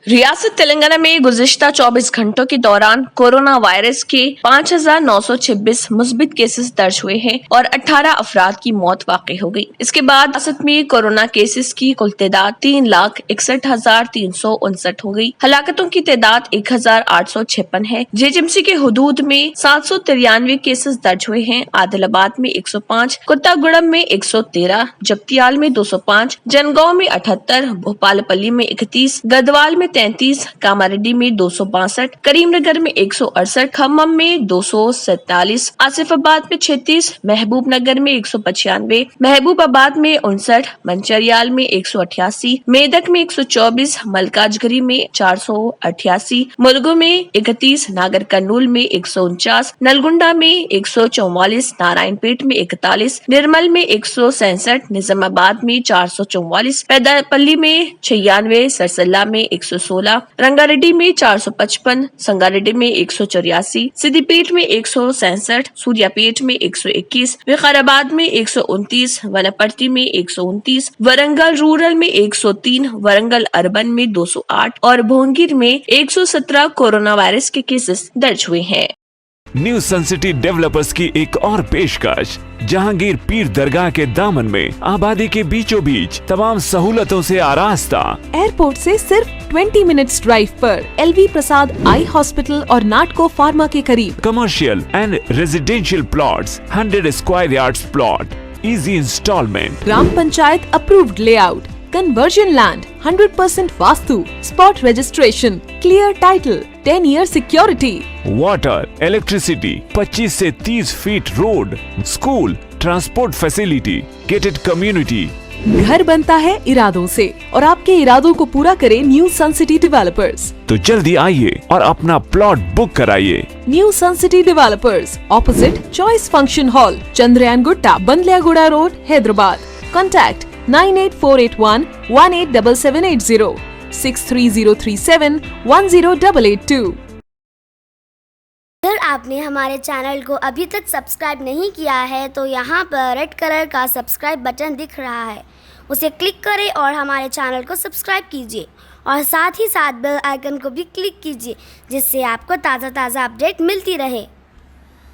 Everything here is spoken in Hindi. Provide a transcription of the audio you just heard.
रियासत तेलंगाना में गुज़िश्ता 24 घंटों के दौरान कोरोना वायरस के 5,926 मुस्बित केसेस दर्ज हुए हैं और 18 अफराद की मौत वाक़ई हो गई। इसके बाद रियासत में कोरोना केसेस की कुल तादाद 3,61,359 हो गई। हलाकतों की तादाद 1,856 है। जेएचएमसी के हुदूद में 793 केसेस दर्ज हुए हैं। आदिलाबाद में 105, कुत्तागुड़म में 113, जगतियाल में 205, जनगांव में 78, भोपालपल्ली में 31, गदवाल में 33, कामारेड्डी में 262, करीमनगर में 168, खम्मम में 247, आसिफाबाद में 36, महबूबनगर में 195, महबूबाबाद में 59, मंचरियाल में 188, मेदक में 124, मलकाजगिरी में 488, मुलगु में 31, नागर कर्नूल में 149, नलगुंडा में 144, नारायणपेट में 41, निर्मल में 167, निजामाबाद में 444, पेदापल्ली में 96, सरसल्ला में 116, रंगारेड्डी में 455, संगारेड्डी में 184, सिद्दीपेट में 167, सूर्यापेट में 121, विकाराबाद में 129, वनपर्ती में 129, वरंगल रूरल में 103, वरंगल अर्बन में 208 और भोंगिर में 117 कोरोना वायरस के केसेस दर्ज हुए हैं। न्यू सन सिटी डेवलपर्स की एक और पेशकश जहांगीर पीर दरगाह के दामन में आबादी के बीचों बीच तमाम सहूलतों से आरास्ता, एयरपोर्ट से सिर्फ 20 मिनट्स ड्राइव पर LV प्रसाद आई हॉस्पिटल और नाटको फार्मा के करीब। Commercial and residential plots, 100 square yards plot, easy installment, gram panchayat approved layout, conversion land, 100% vastu, spot registration, clear title, 10 year security, water, electricity, 25 से 30 feet road, school, transport facility, gated community. घर बनता है इरादों से और आपके इरादों को पूरा करे न्यू सन सिटी डेवलपर्स। तो जल्दी आइए और अपना प्लॉट बुक कराइए। New sun city developers, opposite choice function hall, Chandrayangutta, Bandlaguda road, Hyderabad. Contact 98481 187780, 63037 10882। अगर आपने हमारे चैनल को अभी तक सब्सक्राइब नहीं किया है तो यहाँ पर रेड कलर का सब्सक्राइब बटन दिख रहा है, उसे क्लिक करें और हमारे चैनल को सब्सक्राइब कीजिए और साथ ही साथ बेल आइकन को भी क्लिक कीजिए, जिससे आपको ताज़ा अपडेट मिलती रहे।